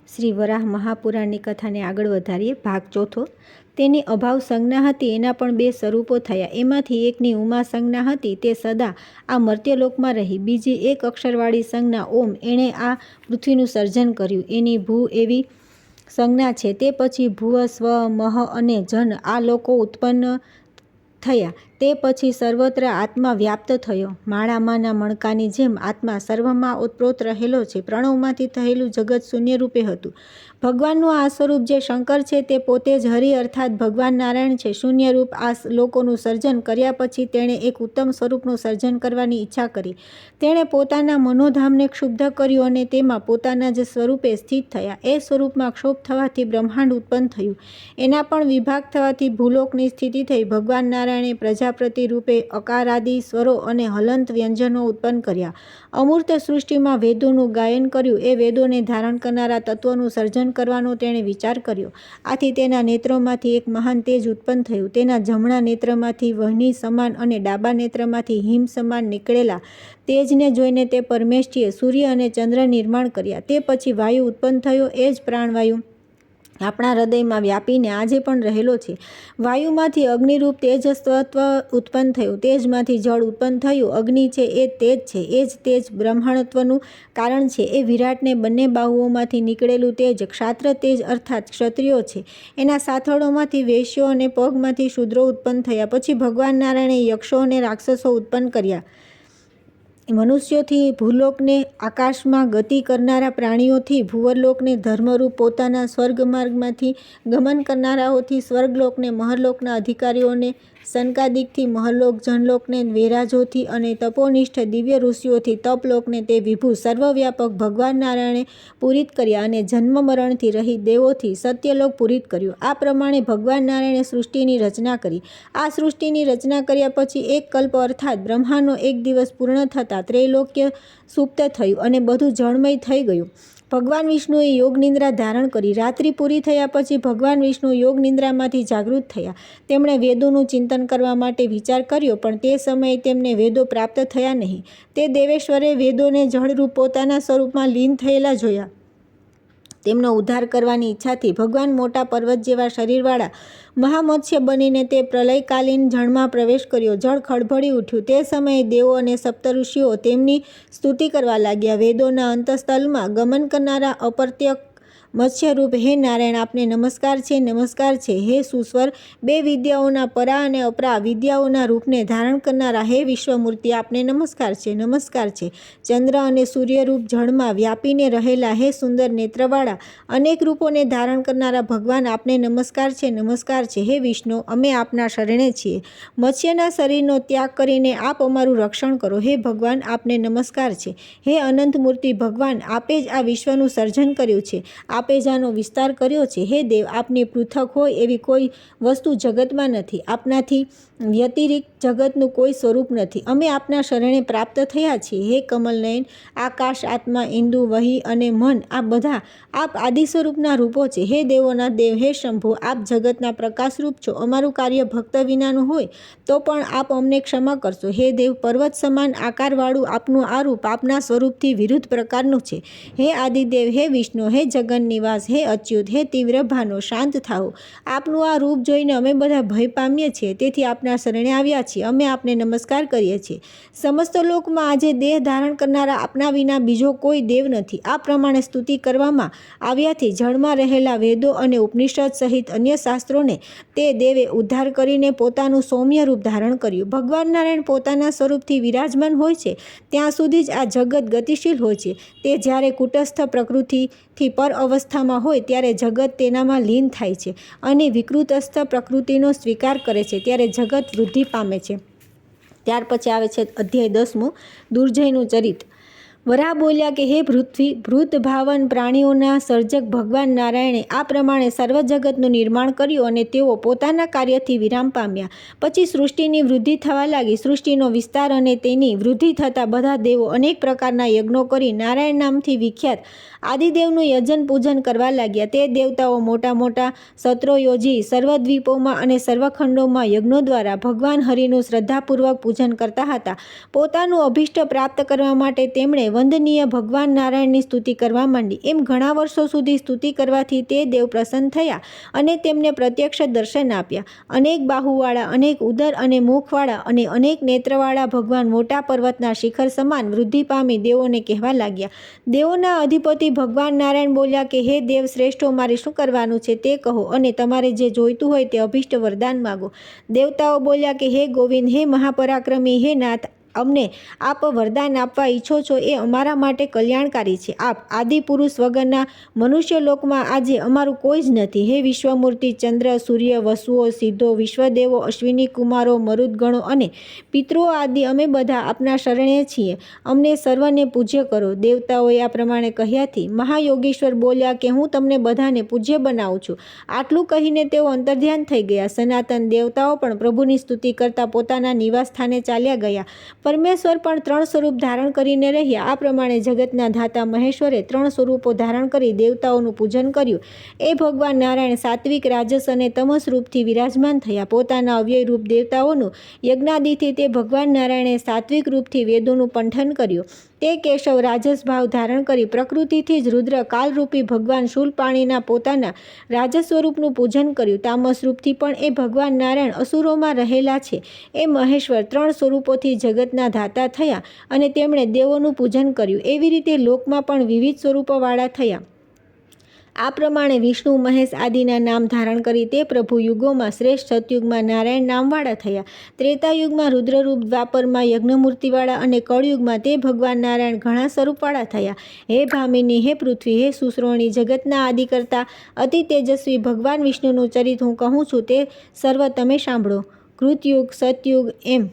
શ્રી વરાહ મહાપુરાણની કથાને આગળ વધારીએ. ભાગ ચોથો. તેની અભાવ સંજ્ઞા હતી, એના પણ બે સ્વરૂપો થયા. એમાંથી એકની ઉમા સંજ્ઞા હતી, તે સદા આ મર્ત્યલોકમાં રહી. બીજી એક અક્ષરવાળી સંજ્ઞા ઓમ, એણે આ પૃથ્વીનું સર્જન કર્યું. એની ભૂ એવી સંજ્ઞા છે. તે પછી ભૂવ, સ્વ, મહ અને જન આ લોકો ઉત્પન્ન થયા. તે પછી સર્વત્ર આત્મા વ્યાપ્ત થયો. માળામાંના મણકાની જેમ આત્મા સર્વમાં ઓતપ્રોત રહેલો છે. પ્રણવમાંથી થયેલું જગત શૂન્યરૂપે હતું. ભગવાનનું આ સ્વરૂપ જે શંકર છે તે પોતે જ હરિ અર્થાત ભગવાન નારાયણ છે. શૂન્યરૂપ આ લોકોનું સર્જન કર્યા પછી તેણે એક ઉત્તમ સ્વરૂપનું સર્જન કરવાની ઈચ્છા કરી. તેણે પોતાના મનોધામને ક્ષુબ્ધ કર્યું અને તેમાં પોતાના જ સ્વરૂપે સ્થિત થયા. એ સ્વરૂપમાં ક્ષોભ થવાથી બ્રહ્માંડ ઉત્પન્ન થયું. એના પણ વિભાગ થવાથી ભૂલોકની સ્થિતિ થઈ. ભગવાન નારાયણે પ્રજાપતિ રૂપે અકારાદિ સ્વરો અને હલંત વ્યંજનો ઉત્પન્ન કર્યા. અમૂર્ત સૃષ્ટિમાં વેદોનું ગાયન કર્યું. એ વેદોને ધારણ કરનારા તત્વોનું સર્જન કરવાનો તેણે વિચાર કર્યો. આથી તેના નેત્રોમાંથી એક મહાન તેજ ઉત્પન્ન થયું. તેના જમણા નેત્રમાંથી વહ્નિ સમાન અને ડાબા નેત્રમાંથી હિમ સમાન નીકળેલા તેજને જોઈને તે પરમેષ્ઠીએ સૂર્ય અને ચંદ્ર નિર્માણ કર્યા. તે પછી વાયુ ઉત્પન્ન થયો. એ જ પ્રાણવાયુ આપણા હૃદયમાં વ્યાપીને આજે પણ રહેલો છે. વાયુમાંથી અગ્નિરૂપ તેજસ્તત્વ ઉત્પન્ન થયું. તેજમાંથી જળ ઉત્પન્ન થયું. અગ્નિ છે એ તેજ છે. એ જ તેજ બ્રહ્મણત્વનું કારણ છે. એ વિરાટને બંને બાહુઓમાંથી નીકળેલું તેજ ક્ષાત્ર તેજ અર્થાત ક્ષત્રિયો છે. એના સાથળોમાંથી વૈશ્યો અને પગમાંથી શૂદ્રો ઉત્પન્ન થયા. પછી ભગવાન નારાયણે યક્ષો અને રાક્ષસો ઉત્પન્ન કર્યા. મનુષ્યોથી ભૂલોકને, આકાશમાં ગતિ કરનારા પ્રાણીઓથી ભુવરલોકને, ધર્મરૂપ પોતાના સ્વર્ગમાર્ગમાંથી ગમન કરનારાઓથી સ્વર્ગલોકને, મહરલોકના અધિકારીઓને સનકાદિકથી મહરલોક, જનલોકને વેરાજોથી અને તપોનિષ્ઠ દિવ્ય ઋષિઓથી તપલોકને તે વિભુ સર્વવ્યાપક ભગવાન નારાયણે પૂરિત કર્યા અને જન્મ મરણથી રહિત દેવોથી સત્યલોક પૂરિત કર્યું. આ પ્રમાણે ભગવાન નારાયણે સૃષ્ટિની રચના કરી. આ સૃષ્ટિની રચના કર્યા પછી એક કલ્પ અર્થાત બ્રહ્માનો એક દિવસ પૂર્ણ થતાં ત્રૈલોક્ય સુપ્ત થયું અને બધું જળમય થઈ ગયું. ભગવાન વિષ્ણુએ યોગ નિદ્રા ધારણ કરી. રાત્રિ પૂરી થયા પછી ભગવાન વિષ્ણુ યોગ નિદ્રામાંથી જાગૃત થયા. તેમણે વેદોનું ચિંતન કરવા માટે વિચાર કર્યો, પણ તે સમયે તેમને વેદો પ્રાપ્ત થયા નહીં. તે દેવેશ્વરે વેદોને જળરૂપ પોતાના સ્વરૂપમાં લીન થયેલા જોયા. તેમનો ઉદ્ધાર કરવાની ઈચ્છાથી ભગવાન મોટા પર્વત જેવા શરીરવાળા મહામત્સ્ય બનીને તે પ્રલયકાલીન જળમાં પ્રવેશ કર્યો. જળ ખળભળી ઉઠ્યું. તે સમયે દેવો અને સપ્તઋષિઓ તેમની સ્તુતિ કરવા લાગ્યા. વેદોના અંતઃસ્થલમાં ગમન કરનારા અપર્ત્યક મત્સ્યરૂપ હે નારાયણ, આપને નમસ્કાર છે, નમસ્કાર છે. હે સુસ્વર, બે વિદ્યાઓના પરા અને અપરા વિદ્યાઓના રૂપને ધારણ કરનારા હે વિશ્વમૂર્તિ, આપને નમસ્કાર છે, નમસ્કાર છે. ચંદ્ર અને સૂર્યરૂપ જળમાં વ્યાપીને રહેલા હે સુંદર નેત્રવાળા અનેક રૂપોને ધારણ કરનારા ભગવાન, આપને નમસ્કાર છે, નમસ્કાર છે. હે વિષ્ણુ, અમે આપના શરણે છીએ. મત્સ્યના શરીરનો ત્યાગ કરીને આપ અમારું રક્ષણ કરો. હે ભગવાન, આપને નમસ્કાર છે. હે અનંત મૂર્તિ ભગવાન, આપે જ આ વિશ્વનું સર્જન કર્યું છે. આપે જ આનો વિસ્તાર કર્યો છે. હે દેવ, આપની પૃથક હોય એવી કોઈ વસ્તુ જગતમાં નથી. આપનાથી વ્યતિરિક્ત જગતનું કોઈ સ્વરૂપ નથી. અમે આપના શરણે પ્રાપ્ત થયા છીએ. હે કમલનયન, આકાશ, આત્મા, ઇન્દુ, વહી અને મન આ બધા આપ આદિ સ્વરૂપના રૂપો છે. હે દેવોના દેવ, હે શંભુ, આપ જગતના પ્રકાશરૂપ છો. અમારું કાર્ય ભક્ત વિનાનું હોય તો પણ આપ અમને ક્ષમા કરશો. હે દેવ, પર્વત સમાન આકારવાળું આપનું આ રૂપ આપના સ્વરૂપથી વિરુદ્ધ પ્રકારનું છે. હે આદિદેવ, હે વિષ્ણુ, હે જગન નિવાસ, હે અચ્યુત, હે તીવ્ર ભાનો, શાંત થાઓ. આપનું આ રૂપ જોઈને અમે બધા ભય પામીએ છીએ. તેથી આપના શરણે આવ્યા છીએ. અમે આપને નમસ્કાર કરીએ છીએ. સમસ્ત લોકમાં આજે દેહ ધારણ કરનારા આપના વિના બીજો કોઈ દેવ નથી. આ પ્રમાણે સ્તુતિ કરવામાં આવ્યાથી જળમાં રહેલા વેદો અને ઉપનિષદ સહિત અન્ય શાસ્ત્રોને તે દેવે ઉદ્ધાર કરીને પોતાનું સૌમ્ય રૂપ ધારણ કર્યું. ભગવાન નારાયણ પોતાના સ્વરૂપથી વિરાજમાન હોય છે ત્યાં સુધી જ આ જગત ગતિશીલ હોય છે. તે જ્યારે કુટસ્થ પ્રકૃતિથી પર અવસ્થામાં હોય ત્યારે જગત તેનામાં લીન થાય છે અને વિકૃતસ્થ પ્રકૃતિનો સ્વીકાર કરે છે ત્યારે જગત વૃદ્ધિ પામે છે. ત્યાર પછી આવે છે અધ્યાય 10, દુર્જયનું ચરિત. વરાહ બોલ્યા કે હે પૃથ્વી, ભૃત ભાવન પ્રાણીઓના સર્જક ભગવાન નારાયણે આ પ્રમાણે સર્વ જગતનું નિર્માણ કર્યું અને તેઓ પોતાના કાર્યથી વિરામ પામ્યા. પછી સૃષ્ટિની વૃદ્ધિ થવા લાગી. સૃષ્ટિનો વિસ્તાર અને તેની વૃદ્ધિ થતાં બધા દેવો અનેક પ્રકારના યજ્ઞો કરી નારાયણ નામથી વિખ્યાત આદિદેવનું યજન પૂજન કરવા લાગ્યા. તે દેવતાઓ મોટા મોટા સત્રો યોજી સર્વદ્વીપોમાં અને સર્વખંડોમાં યજ્ઞો દ્વારા ભગવાન હરિનું શ્રદ્ધાપૂર્વક પૂજન કરતા હતા. પોતાનું અભિષ્ટ પ્રાપ્ત કરવા માટે તેમણે વંદનીય ભગવાન નારાયણની સ્તુતિ કરવા માંડી. એમ ઘણા વર્ષો સુધી સ્તુતિ કરવાથી તે દેવ પ્રસન્ન થયા અને તેમને પ્રત્યક્ષ દર્શન આપ્યા. અનેક બાહુવાળા, અનેક ઉદર અને મુખવાળા અને અનેક નેત્રવાળા ભગવાન મોટા પર્વતના શિખર સમાન વૃદ્ધિ પામી દેવોને કહેવા લાગ્યા. દેવોના અધિપતિ ભગવાન નારાયણ બોલ્યા કે હે દેવ શ્રેષ્ઠો, મારે શું કરવાનું છે તે કહો અને તમારે જે જોઈતું હોય તે અભિષ્ટ વરદાન માગો. દેવતાઓ બોલ્યા કે હે ગોવિંદ, હે મહાપરાક્રમી, હે નાથ, અમને આપ વરદાન આપવા ઈચ્છો છો એ અમારા માટે કલ્યાણકારી છે. આપ આદિ પુરુષ વગરના મનુષ્ય લોકમાં આજે અમારું કોઈ જ નથી. હે વિશ્વમૂર્તિ, ચંદ્ર, સૂર્ય, વસુઓ, સિદ્ધો, વિશ્વદેવો, અશ્વિની કુમારો, મરુદગણો અને પિતૃઓ આદિ અમે બધા આપના શરણે છીએ. અમને સર્વને પૂજ્ય કરો. દેવતાઓએ આ પ્રમાણે કહ્યાથી મહાયોગીશ્વર બોલ્યા કે હું તમને બધાને પૂજ્ય બનાવું છું. આટલું કહીને તેઓ અંતર્ધ્યાન થઈ ગયા. સનાતન દેવતાઓ પણ પ્રભુની સ્તુતિ કરતા પોતાના નિવાસ સ્થાને ચાલ્યા ગયા. પરમેશ્વર પણ 3 સ્વરૂપ ધારણ કરીને રહ્યા. આ પ્રમાણે જગતના ધાતા મહેશ્વરે 3 સ્વરૂપો ધારણ કરી દેવતાઓનું પૂજન કર્યું. એ ભગવાન નારાયણ સાત્વિક, રાજસ અને તમસ રૂપથી વિરાજમાન થયા. પોતાના અવ્યય રૂપ દેવતાઓનું યજ્ઞાદિથી તે ભગવાન નારાયણે સાત્વિક રૂપથી વેદોનું પંઠન કર્યું. તે કેશવ રાજસ ભાવ ધારણ કરી પ્રકૃતિથી જ રુદ્ર કાલરૂપી ભગવાન શૂલપાણીના પોતાના રાજસ સ્વરૂપનું પૂજન કર્યું. તામસ રૂપથી પણ એ ભગવાન નારાયણ અસુરોમાં રહેલા છે. એ મહેશ્વર 3 સ્વરૂપોથી જગતના ધાતા થયા અને તેમણે દેવોનું પૂજન કર્યું. એવી રીતે લોકમાં પણ વિવિધ સ્વરૂપોવાળા થયા. આ પ્રમાણે વિષ્ણુ, મહેશ આદિના નામ ધારણ કરી તે પ્રભુ યુગોમાં શ્રેષ્ઠ, સતયુગમાં નારાયણ નામવાળા થયા, ત્રેતાયુગમાં રુદ્રરૂપ, દ્વાપરમાં યજ્ઞમૂર્તિવાળા અને કળયુગમાં તે ભગવાન નારાયણ ઘણા સ્વરૂપવાળા થયા. હે ભામિની, હે પૃથ્વી, હે સુશ્રોણી, જગતના આદિ કરતા અતિ તેજસ્વી ભગવાન વિષ્ણુનું ચરિત હું કહું છું તે સર્વ તમે સાંભળો. કૃતયુગ, સતયુગ એમ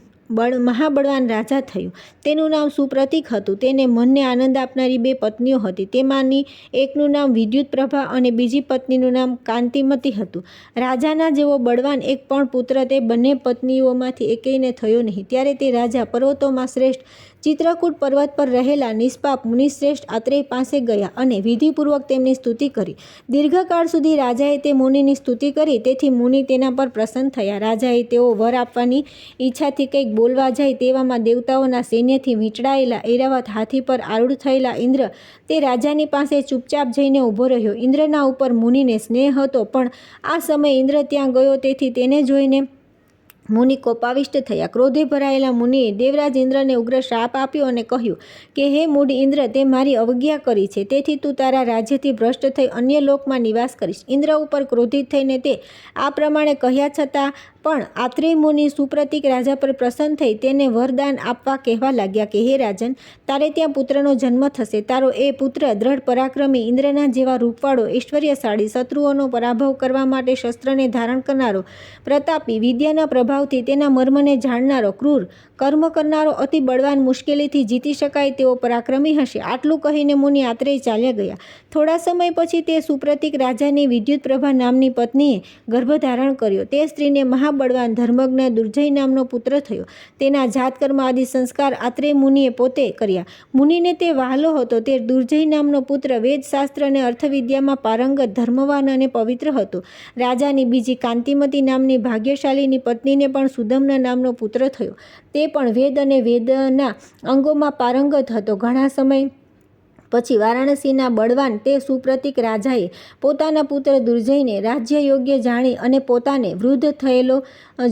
મહાબળવાન રાજા થયો. તેનું નામ સુપ્રતિક હતું. તેને મનને આનંદ આપનારી 2 પત્નીઓ હતી. તેમાંની એકનું નામ વિદ્યુત પ્રભા અને બીજી પત્નીનું નામ કાંતિમતી હતું. રાજાના જેવો બળવાન એક પણ પુત્ર તે બંને પત્નીઓમાંથી એકેયને થયો નહીં. ત્યારે તે રાજા પર્વતોમાં શ્રેષ્ઠ ચિત્રકૂટ પર્વત પર રહેલા નિષ્પાપ મુનિશ્રેષ્ઠ આત્રેય પાસે ગયા અને વિધિપૂર્વક તેમની સ્તુતિ કરી. દીર્ઘકાળ સુધી રાજાએ તે મુનિની સ્તુતિ કરી. તેથી મુનિ તેના પર પ્રસન્ન થયા. રાજાએ તેઓ વર આપવાની ઈચ્છાથી કંઈક બોલવા જાય તેવામાં દેવતાઓના સૈન્યથી વીંટળાયેલા ઐરાવત હાથી પર આરૂઢ થયેલા ઇન્દ્ર તે રાજાની પાસે ચૂપચાપ જઈને ઊભો રહ્યો. ઇન્દ્રના ઉપર મુનિને સ્નેહ હતો, પણ આ સમયે ઇન્દ્ર ત્યાં ગયો. તેથી તેને જોઈને મુનિ કોપાવિષ્ટ થયા. ક્રોધે ભરાયેલા મુનિએ દેવરાજ ઇન્દ્રને ઉગ્ર શ્રાપ આપ્યો અને કહ્યું કે હે મૂઢ ઇન્દ્ર, તે મારી અવજ્ઞા કરી છે. તેથી તું તારા રાજ્યથી ભ્રષ્ટ થઈ અન્ય લોકમાં નિવાસ કરીશ. ઇન્દ્ર ઉપર ક્રોધિત થઈને તે આ પ્રમાણે કહ્યા છતાં પણ આત્રેય મુનિ સુપ્રતિક રાજા પર પ્રસન્ન થઈ તેને વરદાન આપવા કહેવા લાગ્યા કે હે રાજન, તારે ત્યાં પુત્રનો જન્મ થશે. તારો એ પુત્ર દ્રઢ પરાક્રમી, ઇન્દ્રના જેવા રૂપવાળો, ઐશ્વર્યશાળી, શત્રુઓનો પરાભવ કરવા માટે શસ્ત્રને ધારણ કરનારો, પ્રતાપી, વિદ્યાના પ્રભાવથી તેના મર્મને જાણનારો, ક્રૂર કર્મ કરનારો, અતિ બળવાન, મુશ્કેલીથી જીતી શકાય તેવો પરાક્રમી હશે. આટલું કહીને મુનિ આત્રેય ચાલ્યા ગયા. થોડા સમય પછી તે સુપ્રતિક રાજાની વિદ્યુત પ્રભા નામની પત્નીએ ગર્ભ ધારણ કર્યો. તે સ્ત્રીને મહાબળવાન, ધર્મજ્ઞ દુર્જય નામનો પુત્ર થયો. તેના જાતકર્મ આદિ સંસ્કાર આત્રેય મુનિએ પોતે કર્યા. મુનિને તે વહાલો હતો. તે દુર્જય નામનો પુત્ર વેદશાસ્ત્ર અને અર્થવિદ્યામાં પારંગત, ધર્મવાન અને પવિત્ર હતો. રાજાની બીજી કાંતિમતી નામની ભાગ્યશાળીની પત્નીને પણ સુદમ્ન નામનો પુત્ર થયો. તે પણ વેદ અને વેદના અંગોમાં પારંગત હતો. ઘણા સમય પછી વારાણસીના બળવાન તે સુપ્રતિક રાજાએ પોતાના પુત્ર દુર્જયને રાજ્ય યોગ્ય જાણી અને પોતાને વૃદ્ધ થયેલો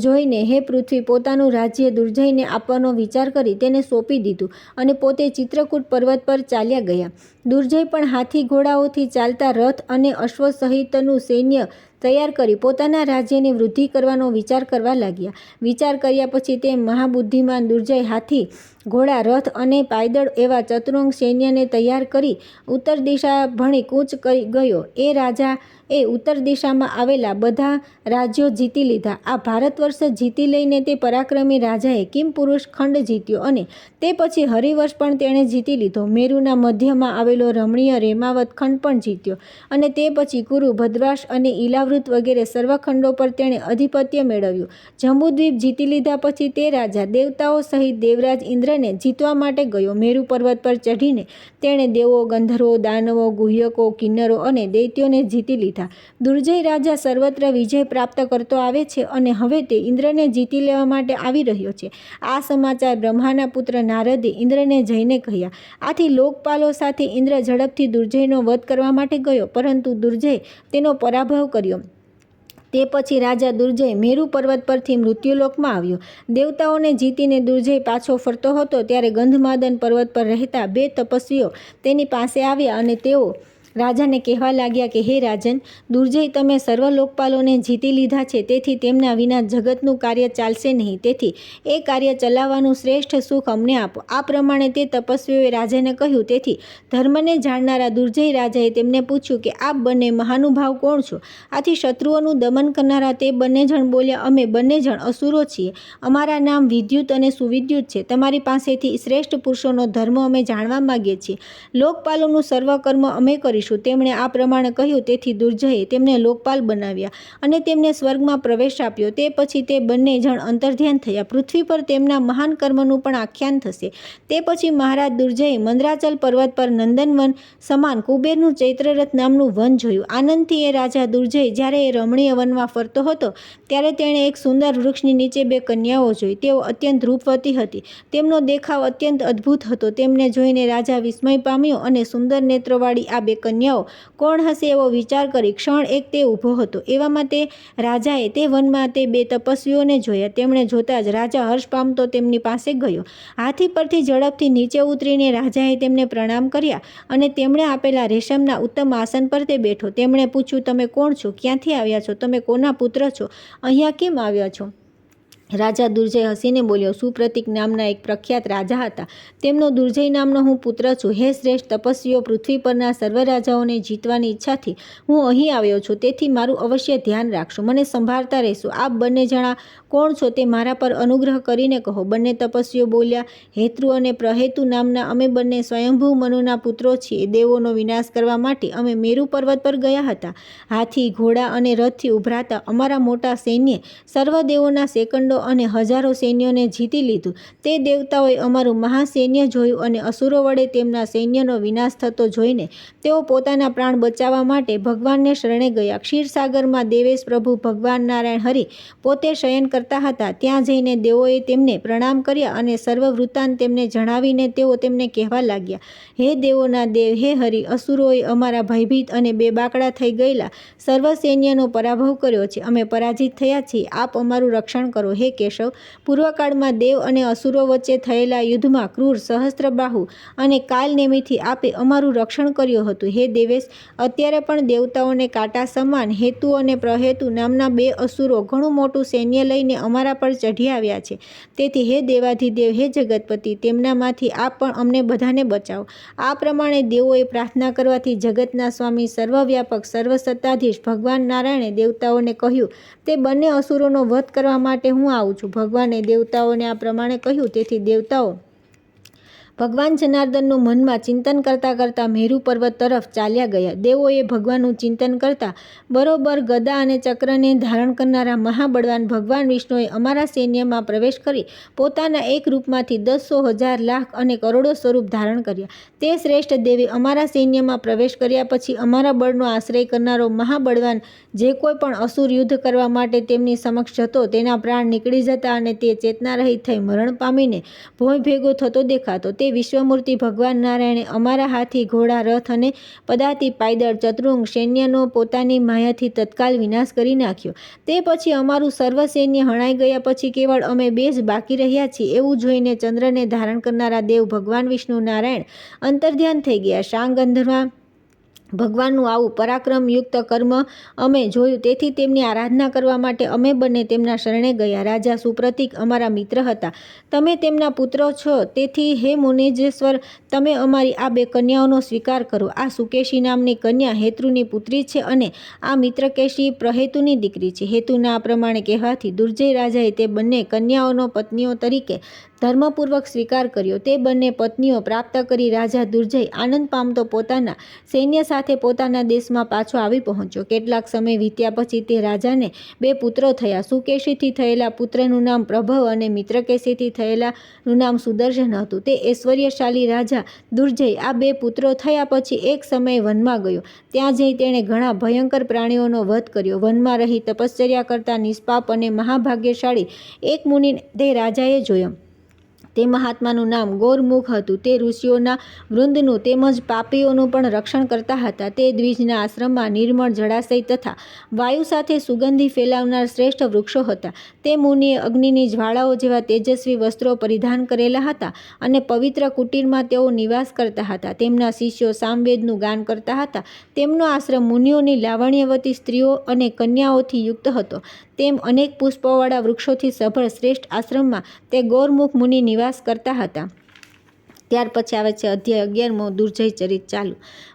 જોઈને હે પૃથ્વી, પોતાનું રાજ્ય દુર્જયને આપવાનો વિચાર કરી તેને સોંપી દીધું અને પોતે ચિત્રકૂટ પર્વત પર ચાલ્યા ગયા. દુર્જય પણ હાથી ઘોડાઓથી ચાલતા રથ અને અશ્વ સહિતનું સૈન્ય તૈયાર કરી પોતાના રાજ્યની વૃદ્ધિ કરવાનો વિચાર કરવા લાગ્યા. વિચાર કર્યા પછી તે મહાબુદ્ધિમાન દુર્જય હાથી, ઘોડા, રથ અને પાયદળ એવા ચતુરંગ સૈન્યને તૈયાર કરી ઉત્તર દિશા ભણી કૂચ કરી ગયો. એ રાજા એ ઉત્તર દિશામાં આવેલા બધા રાજ્યો જીતી લીધા. આ ભારતવર્ષ જીતી લઈને તે પરાક્રમી રાજાએ કિમ પુરુષ ખંડ જીત્યો અને તે પછી હરિવર્ષ પણ તેણે જીતી લીધો. મેરુના મધ્યમાં આવેલું આવેલો રમણીય રેમાવત ખંડ પણ જીત્યો અને તે પછી કુરુ, ભદ્રાશ અને ઈલાવૃત વગેરે સર્વ ખંડો પર તેણે અધિપત્ય મેળવ્યું. જંબુદ્વીપ જીતી લીધા પછી તે રાજા દેવતાઓ સહિત દેવરાજ ઇન્દ્રને જીતવા માટે ગયો. મેરુ પર્વત પર ચઢીને તેણે દેવો, ગંધર્વો, દાનવો, ગુહ્યકો, કિન્નરો અને દૈત્યોને જીતી લીધા. દુર્જય રાજા સર્વત્ર વિજય પ્રાપ્ત કરતો આવે છે અને હવે તે ઇન્દ્રને જીતી લેવા માટે આવી રહ્યો છે. આ સમાચાર બ્રહ્માના પુત્ર નારદે ઇન્દ્રને જઈને કહ્યા. આથી લોકપાલો સાથે ઇન્દ્ર ઝડપથી દુર્જયનો વધ કરવા માટે ગયો, પરંતુ દુર્જય તેનો પરાભવ કર્યો. તે પછી રાજા દુર્જય મેરુ પર્વત પરથી મૃત્યુલોકમાં આવ્યો. દેવતાઓને જીતીને દુર્જય પાછો ફરતો હતો ત્યારે ગંધમાદન પર્વત પર રહેતા 2 તપસ્વીઓ તેની પાસે આવ્યા અને તેઓ રાજાને કહેવા લાગ્યા કે હે રાજન, દુર્જય તમે સર્વ લોકપાલોને જીતી લીધા છે, તેથી તેમના વિના જગતનું કાર્ય ચાલશે નહીં. તેથી એ કાર્ય ચલાવવાનું શ્રેષ્ઠ સુખ અમને આપો. આ પ્રમાણે તે તપસ્વીઓએ રાજાને કહ્યું. તેથી ધર્મને જાણનારા દુર્જય રાજાએ તેમને પૂછ્યું કે આપ બંને મહાનુભાવ કોણ છો? આથી શત્રુઓનું દમન કરનારા તે બંને જણ બોલ્યા, અમે બંને જણ અસુરો છીએ. અમારા નામ વિદ્યુત અને સુવિદ્યુત છે. તમારી પાસેથી શ્રેષ્ઠ પુરુષોનો ધર્મ અમે જાણવા માગીએ છીએ. લોકપાલોનું સર્વ કર્મ અમે કરીશું. તેમણે આ પ્રમાણે કહ્યું. તેથી દુર્જયે તેમને લોકપાલ બનાવ્યા અને તેમને સ્વર્ગમાં પ્રવેશ આપ્યો. તે પછી તે બંને જણ અંતર્ધ્યાન થયા. પૃથ્વી પર તેમના મહાન કર્મનું પણ આખ્યાન થશે. તે પછી મહારાજ દુર્જયે મંદરાચલ પર્વત પર નંદનવન સમાન કુબેરનું ચૈત્રરથ નામનું વન જોયું. આનંદથી એ રાજા દુર્જય જ્યારે એ રમણીય વનમાં ફરતો હતો ત્યારે તેણે એક સુંદર વૃક્ષની નીચે 2 કન્યાઓ જોઈ. તેઓ અત્યંત રૂપવતી હતી. તેમનો દેખાવ અત્યંત અદ્ભુત હતો. તેમને જોઈને રાજા વિસ્મય પામ્યો અને સુંદર નેત્રોવાળી આ 2 કન્યાઓ કોણ હશે એવો વિચાર કરી ક્ષણ એક તે ઊભો હતો. એવામાં તે રાજાએ તે વનમાં તે 2 તપસ્વીઓને જોયા. તેમણે જોતા જ રાજા હર્ષ પામતો તેમની પાસે ગયો. હાથી પરથી ઝડપથી નીચે ઉતરીને રાજાએ તેમને પ્રણામ કર્યા અને તેમણે આપેલા રેશમના ઉત્તમ આસન પર તે બેઠો. તેમણે પૂછ્યું, તમે કોણ છો? ક્યાંથી આવ્યા છો? તમે કોના પુત્ર છો? અહીંયા કેમ આવ્યા છો? રાજા દુર્જય હસીને બોલ્યો, સુપ્રતિક નામના એક પ્રખ્યાત રાજા હતા. તેમનો દુર્જય નામનો હું પુત્ર છું. હે શ્રેષ્ઠ તપસ્વીઓ, પૃથ્વી પરના સર્વ રાજાઓને જીતવાની ઈચ્છાથી હું અહીં આવ્યો છું. તેથી મારું અવશ્ય ધ્યાન રાખશો, મને સંભાળતા રહેશો. આપ બંને જણા કોણ છો તે મારા પર અનુગ્રહ કરીને કહો. બંને તપસ્વીઓ બોલ્યા, હેતુ અને પ્રહેતુ નામના અમે બંને સ્વયંભૂ મનુના પુત્રો છીએ. દેવોનો વિનાશ કરવા માટે અમે મેરુ પર્વત પર ગયા હતા. હાથી, ઘોડા અને રથથી ઉભરાતા અમારા મોટા સૈન્યે સર્વ દેવોના સેકંડો અને હજારો સૈન્યોને જીતી લીધું. તે દેવતાઓએ અમારું મહાસૈન્ય જોયું અને અસુરો વડે તેમના સૈન્યનો વિનાશ થતો જોઈને તેઓ પોતાના પ્રાણ બચાવવા માટે ભગવાનને શરણે ગયા. ક્ષીરસાગરમાં દેવેશ પ્રભુ ભગવાન નારાયણ હરિ પોતે શયન કરતા હતા. ત્યાં જઈને દેવોએ તેમને પ્રણામ કર્યા અને સર્વ વૃત્તાંત તેમને જણાવીને તેઓ તેમને કહેવા લાગ્યા, હે દેવોના દેવ, હે હરિ, અસુરોએ અમારા ભયભીત અને બેબાકડા થઈ ગયેલા સર્વ સૈન્યનો પરાભવ કર્યો છે. અમે પરાજિત થયા છીએ. આપ અમારું રક્ષણ કરો. હે કેશવ, પૂર્વકાળમાં દેવ અને અસુરો વચ્ચે થયેલા યુદ્ધમાં ક્રૂર સહસ્ત્રબાહુ અને કાલનેમીથી આપે અમારું રક્ષણ કર્યું હતું. હે દેવેશ, અત્યારે પણ દેવતાઓને કાંટા સમાન હેતુ અને પ્રહેતુ નામના 2 અસુરો ઘણું મોટું સૈન્ય લઈને અમારા પર ચઢી આવ્યા છે. તેથી હે દેવાધિદેવ, હે જગતપતિ, તેમનામાંથી આપ પણ અમને બધાને બચાવો. આ પ્રમાણે દેવોએ પ્રાર્થના કરવાથી જગતના સ્વામી, સર્વવ્યાપક, સર્વસત્તાધીશ ભગવાન નારાયણે દેવતાઓને કહ્યું, તે બંને અસુરોનો વધ કરવા માટે હું આવું છું. ભગવાને દેવતાઓને આ પ્રમાણે કહ્યું. તેથી દેવતાઓ ભગવાન જનાર્દનનું મનમાં ચિંતન કરતાં કરતાં મેરુ પર્વત તરફ ચાલ્યા ગયા. દેવોએ ભગવાનનું ચિંતન કરતાં બરોબર ગદા અને ચક્રને ધારણ કરનારા મહાબળવાન ભગવાન વિષ્ણુએ અમારા સૈન્યમાં પ્રવેશ કરી પોતાના એક રૂપમાંથી 10,000, 1,000,000, લાખ અને કરોડો સ્વરૂપ ધારણ કર્યા. તે શ્રેષ્ઠ દેવે અમારા સૈન્યમાં પ્રવેશ કર્યા પછી અમારા બળનો આશ્રય કરનારો મહાબળવાન જે કોઈ પણ અસુર યુદ્ધ કરવા માટે તેમની સમક્ષ જતો તેના પ્રાણ નીકળી જતા અને તે ચેતનારહિત થઈ મરણ પામીને ભોંય ભેગો થતો દેખાતો. તે વિશ્વમૂર્તિ ભગવાન નારાયણે અમારા હાથી, ઘોડા, રથ અને પદાતિ, પાયદળ, ચતુરંગ સૈન્યનો પોતાની માયાથી તત્કાલ વિનાશ કરી નાખ્યો. તે પછી અમારું સર્વ સૈન્ય હણાઈ ગયા પછી કેવળ અમે 2 જ બાકી રહ્યા છીએ. એવું જોઈને ચંદ્રને ધારણ કરનારા દેવ ભગવાન વિષ્ણુ નારાયણ અંતર્ધ્યાન થઈ ગયા. શાંગંધર્વ ભગવાનનું આવું પરાક્રમયુક્ત કર્મ અમે જોયું. તેથી તેમની આરાધના કરવા માટે અમે બંને તેમના શરણે ગયા. રાજા સુપ્રતિક અમારા મિત્ર હતા. તમે તેમના પુત્રો છો. તેથી હે મુનિજેશ્વર, તમે અમારી આ 2 કન્યાઓનો સ્વીકાર કરો. આ સુકેશી નામની કન્યા હેતુની પુત્રી છે અને આ મિત્રકેશી પ્રહેતુની દીકરી છે. હેતુના આ પ્રમાણે કહેવાથી દુર્જય રાજાએ તે બંને કન્યાઓનો પત્નીઓ તરીકે ધર્મપૂર્વક સ્વીકાર કર્યો. તે બંને પત્નીઓ પ્રાપ્ત કરી રાજા દુર્જય આનંદ પામતો પોતાના સૈન્ય સાથે પોતાના દેશમાં પાછો આવી પહોંચ્યો. કેટલાક સમય વીત્યા પછી તે રાજાને 2 પુત્રો થયા. સુકેશીથી થયેલા પુત્રનું નામ પ્રભવ અને મિત્રકેશીથી થયેલાનું નામ સુદર્શન હતું. તે ઐશ્વર્યશાળી રાજા દુર્જય આ 2 પુત્રો થયા પછી એક સમયે વનમાં ગયો. ત્યાં જઈ તેણે ઘણા ભયંકર પ્રાણીઓનો વધ કર્યો. વનમાં રહી તપશ્ચર્યા કરતા નિષ્પાપ અને મહાભાગ્યશાળી એક મુનિને તે રાજાએ જોયો. તે મહાત્માનું નામ ગોરમુખ હતું. તે ઋષિઓના વૃંદનું તેમજ પાપીઓનું પણ રક્ષણ કરતા હતા. તે દ્વિજના આશ્રમમાં નિર્મળ જળાશય તથા વાયુ સાથે સુગંધી ફેલાવનાર શ્રેષ્ઠ વૃક્ષો હતા. તે મુનિએ અગ્નિની જ્વાળાઓ જેવા તેજસ્વી વસ્ત્રો પરિધાન કરેલા હતા અને પવિત્ર કુટીરમાં તેઓ નિવાસ કરતા હતા. તેમના શિષ્યો સામવેદનું ગાન કરતા હતા. તેમનો આશ્રમ મુનિઓની લાવણ્યવતી સ્ત્રીઓ અને કન્યાઓથી યુક્ત હતો. તેમ અનેક પુષ્પોવાળા વૃક્ષોથી સભર શ્રેષ્ઠ આશ્રમમાં તે ગોરમુખ મુનિ નિવાસ કરતા હતા. ત્યાર પછી આવે છે અધ્યાય 11મો દુર્જય ચરિત. ચાલુ.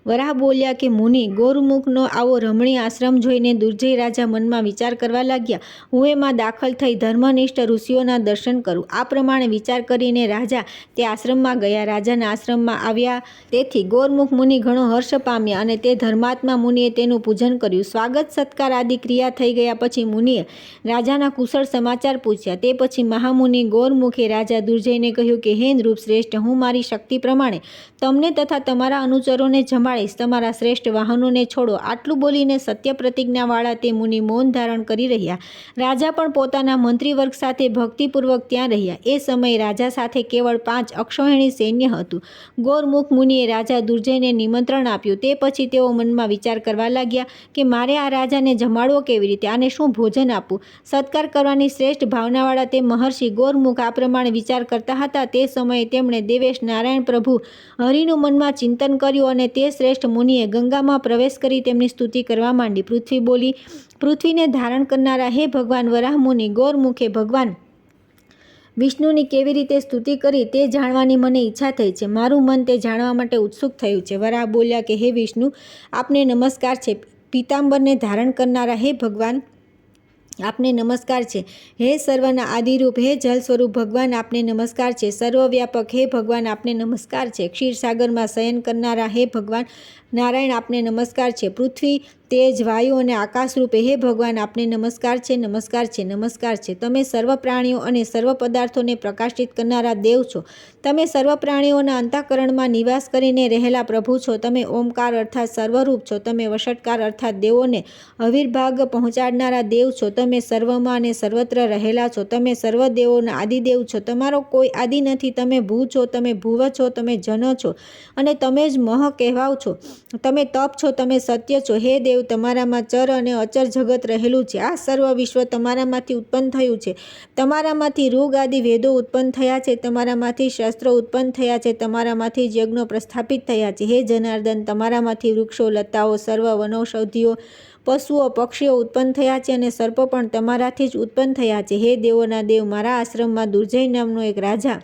વરાહ બોલ્યા કે મુનિ, ગોરમુખનો આવો રમણીય આશ્રમ જોઈને દુર્જય રાજા મનમાં વિચાર કરવા લાગ્યા. હું એમાં દાખલ થઈ ધર્મનિષ્ઠ ઋષિઓના દર્શન કરું. આ પ્રમાણે વિચાર કરીને રાજા તે આશ્રમમાં ગયા. રાજાના આશ્રમમાં આવ્યા તેથી ગોરમુખ મુનિ ઘણો હર્ષ પામ્યા અને તે ધર્માત્મા મુનિએ તેનું પૂજન કર્યું. સ્વાગત સત્કાર આદિ ક્રિયા થઈ ગયા પછી મુનિએ રાજાના કુશળ સમાચાર પૂછ્યા. તે પછી મહામુનિ ગોરમુખે રાજા દુર્જયને કહ્યું કે હે નૃપશ્રેષ્ઠ, હું મારી શક્તિ પ્રમાણે તમને તથા તમારા અનુચરોને જમાડીશ. તમારા શ્રેષ્ઠ વાહનોને છોડો. આટલું બોલીને સત્ય પ્રતિજ્ઞાવાળા તે મુનિ મૌન ધારણ કરી રહ્યા. રાજા પણ પોતાના મંત્રીવર્ગ સાથે ભક્તિપૂર્વક ત્યાં રહ્યા. એ સમયે રાજા સાથે કેવળ 5 અક્ષૌહિણી સૈન્ય હતું. ગોરમુખ મુનિએ રાજા દુર્જયને નિમંત્રણ આપ્યું. તે પછી તેઓ મનમાં વિચાર કરવા લાગ્યા કે મારે આ રાજાને જમાડવો કેવી રીતે, આને શું ભોજન આપવું. સત્કાર કરવાની શ્રેષ્ઠ ભાવનાવાળા તે મહર્ષિ ગોરમુખ આ પ્રમાણે વિચાર કરતા હતા. તે સમયે તેમણે દેવેશ નારાયણ પ્રભુ હરિનું મનમાં ચિંતન કર્યું અને તે શ્રેષ્ઠ મુનિએ ગંગામાં પ્રવેશ કરી તેમની સ્તુતિ કરવા માંડી. પૃથ્વી બોલી, પૃથ્વીને ધારણ કરનારા હે ભગવાન વરાહ મુનિ, ગોરમુખે ભગવાન વિષ્ણુની કેવી રીતે સ્તુતિ કરી તે જાણવાની મને ઈચ્છા થઈ છે. મારું મન તે જાણવા માટે ઉત્સુક થયું છે. વરાહ બોલ્યા કે હે વિષ્ણુ, આપને નમસ્કાર છે. પીતાંબરને ધારણ કરનારા હે ભગવાન, આપને નમસ્કાર છે. હે સર્વના આદિરૂપ, હે જલ સ્વરૂપ ભગવાન, આપને નમસ્કાર છે. સર્વવ્યાપક હે ભગવાન, આપને નમસ્કાર છે. ક્ષીરસાગરમાં શયન કરનારા હે ભગવાન નારાયણ, આપને નમસ્કાર છે. પૃથ્વી, તેજ, વાયુ અને આકાશ રૂપે હે ભગવાન, આપને નમસ્કાર છે. નમસ્કાર છે. નમસ્કાર છે. તમે સર્વ પ્રાણીઓ અને સર્વ પદાર્થોને પ્રકાશિત કરનારા દેવ છો. તમે સર્વ પ્રાણીઓના અંતઃકરણમાં નિવાસ કરીને રહેલા પ્રભુ છો. તમે ઓમકાર અર્થાત સર્વરૂપ છો. તમે વષટકાર અર્થાત દેવોને આવિર્ભાગ પહોંચાડનારા દેવ છો. તમે સર્વમાં અને સર્વત્ર રહેલા છો. તમે સર્વ દેવોના આદિદેવ છો. તમારો કોઈ આદિ નથી. તમે ભૂ છો, તમે ભુવ છો, તમે જન છો અને તમે જ મહ કહેવાઓ છો. તમે તપ છો, તમે સત્ય છો. હે દેવ, તમારામાં ચર અને અચર જગત રહેલું છે. આ સર્વ વિશ્વ તમારામાંથી ઉત્પન્ન થયું છે. તમારામાંથી ઋગ આદિ વેદો ઉત્પન્ન થયા છે. તમારામાંથી શસ્ત્રો ઉત્પન્ન થયા છે. તમારામાંથી જ યજ્ઞો પ્રસ્થાપિત થયા છે. હે જનાર્દન, તમારામાંથી વૃક્ષો, લતાઓ, સર્વ વનૌષધિઓ, પશુઓ, પક્ષીઓ ઉત્પન્ન થયા છે અને સર્પો પણ તમારાથી જ ઉત્પન્ન થયા છે. હે દેવોના દેવ, મારા આશ્રમમાં દુર્જય નામનો એક રાજા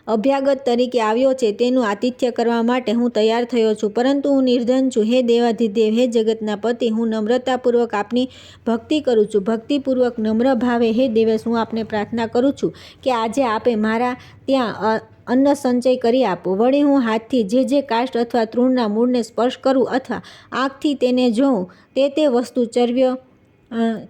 અભ્યાગત તરીકે આવ્યો છે. તેનું આતિથ્ય કરવા માટે હું તૈયાર થયો છું, પરંતુ હું નિર્ધન છું. હે દેવાધિદેવ, હે જગતના પતિ, હું નમ્રતાપૂર્વક આપની ભક્તિ કરું છું. ભક્તિપૂર્વક નમ્ર ભાવે હે દેવેશ, હું આપને પ્રાર્થના કરું છું કે આજે આપે મારા ત્યાં અન્ન સંચય કરી આપો. વળી હું હાથથી જે કાષ્ઠ અથવા તૃણના મૂળને સ્પર્શ કરું અથવા આંખથી તેને જોઉં તે વસ્તુ ચર્વ્ય,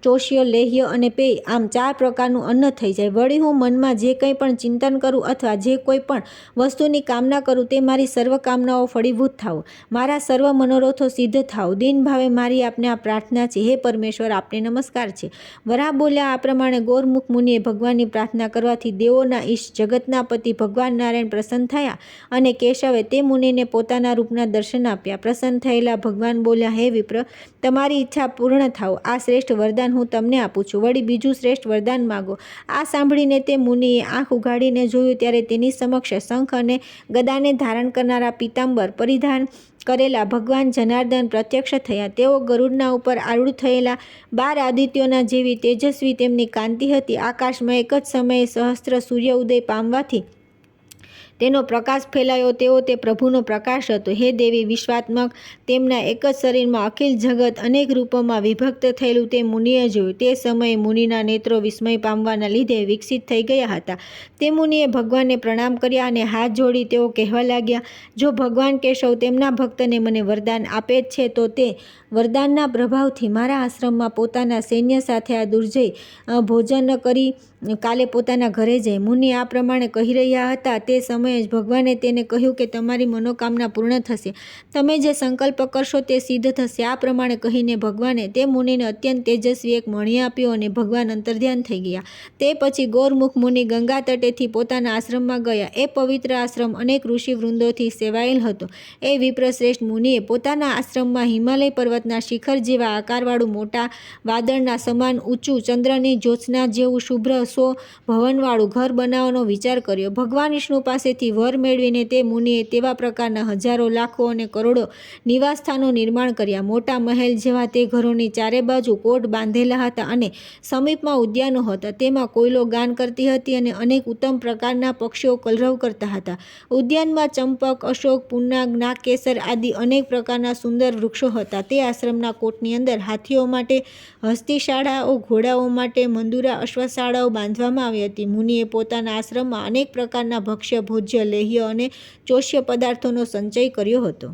ચોષ્ય, લેહ્ય અને પેય, આમ 4 પ્રકારનું અન્ન થઈ જાય. વળી હું મનમાં જે કંઈ પણ ચિંતન કરું અથવા જે કોઈ પણ વસ્તુની કામના કરું તે મારી સર્વ કામનાઓ ફળીભૂત થાવ, મારા સર્વ મનોરથો સિદ્ધ થાવ. દિન ભાવે મારી આપને આ પ્રાર્થના છે. હે પરમેશ્વર, આપને નમસ્કાર છે. વરાહ બોલ્યા આ પ્રમાણે ગોરમુખ મુનિએ ભગવાનની પ્રાર્થના કરવાથી દેવોના ઈશ, જગતના પતિ ભગવાન નારાયણ પ્રસન્ન થયા અને કેશવે તે મુનિને પોતાના રૂપના દર્શન આપ્યા. પ્રસન્ન થયેલા ભગવાન બોલ્યા, હે વિપ્ર, તમારી ઈચ્છા પૂર્ણ થાવ. આ શ્રેષ્ઠ વરદાન હું તમને આપું છું. વળી બીજું શ્રેષ્ઠ વરદાન માગો. આ સાંભળીને તે મુનિએ આંખ ઉઘાડીને જોયું ત્યારે તેની સમક્ષ શંખ અને ગદાને ધારણ કરનારા પીતાંબર પરિધાન કરેલા ભગવાન જનાર્દન પ્રત્યક્ષ થયા. તેઓ ગરુડના ઉપર આરૂઢ થયેલા 12 આદિત્યોના જેવી તેજસ્વી તેમની કાંતિ હતી. આકાશમાં એક જ સમયે સહસ્ત્ર સૂર્ય ઉદય પામવાથી તેનો પ્રકાશ ફેલાયો તેઓ તે પ્રભુનો પ્રકાશ હતો. હે દેવી વિશ્વાત્મક, તેમના એક જ શરીરમાં અખિલ જગત અનેક રૂપોમાં વિભક્ત થયેલું તે મુનિએ જોયું. તે સમયે મુનિના નેત્રો વિસ્મય પામવાના લીધે વિકસિત થઈ ગયા હતા. તે મુનિએ ભગવાનને પ્રણામ કર્યા અને હાથ જોડી તેઓ કહેવા લાગ્યા, જો ભગવાન કેશવ તેમના ભક્તને મને વરદાન આપે જ છે તો તે વરદાનના પ્રભાવથી મારા આશ્રમમાં પોતાના સૈન્ય સાથે આ દુર્જય ભોજન કરી કાલે પોતાના ઘરે જાય. મુનિ આ પ્રમાણે કહી રહ્યા હતા તે સમયે જ ભગવાને તેને કહ્યું કે તમારી મનોકામના પૂર્ણ થશે. તમે જે સંકલ્પ કરશો તે સિદ્ધ થશે. આ પ્રમાણે કહીને ભગવાને તે મુનિને અત્યંત તેજસ્વી એક મણી આપ્યો અને ભગવાન અંતર્ધ્યાન થઈ ગયા. તે પછી ગૌરમુખ મુનિ ગંગા તટેથી પોતાના આશ્રમમાં ગયા. એ પવિત્ર આશ્રમ અનેક ઋષિ વૃંદોથી સેવાયેલ હતો. એ વિપ્રશ્રેષ્ઠ મુનિએ પોતાના આશ્રમમાં હિમાલય પર્વતના શિખર જેવા આકારવાળું મોટા વાદળના સમાન ઊંચું ચંદ્રની જ્યોત્સના જેવું શુભ્ર ભવનવાળું ઘર બનાવવાનો વિચાર કર્યો. ભગવાન વિષ્ણુ પાસેથી વર મેળવીને તે મુનિએ તેવા પ્રકારના હજારો લાખો અને કરોડો નિવાસસ્થાનો નિર્માણ કર્યા. મોટા મહેલ જેવા તે ઘરોની ચારે બાજુ કોટ બાંધેલા હતા અને સમીપમાં ઉદ્યાનો હતા. તેમાં કોયલો ગાન કરતી હતી અને અનેક ઉત્તમ પ્રકારના પક્ષીઓ કલરવ કરતા હતા. ઉદ્યાનમાં ચંપક, અશોક, પુન્નાગ, નાગકેસર આદિ અનેક પ્રકારના સુંદર વૃક્ષો હતા. તે આશ્રમના કોટની અંદર હાથીઓ માટે હસ્તીશાળાઓ, ઘોડાઓ માટે મંદુરા અશ્વશાળાઓ બાંધવામાં આવી હતી. મુનિએ પોતાના આશ્રમમાં અનેક પ્રકારના ભક્ષ્ય, ભોજ્ય, લેહ્ય અને ચોષ્ય પદાર્થોનો સંચય કર્યો હતો.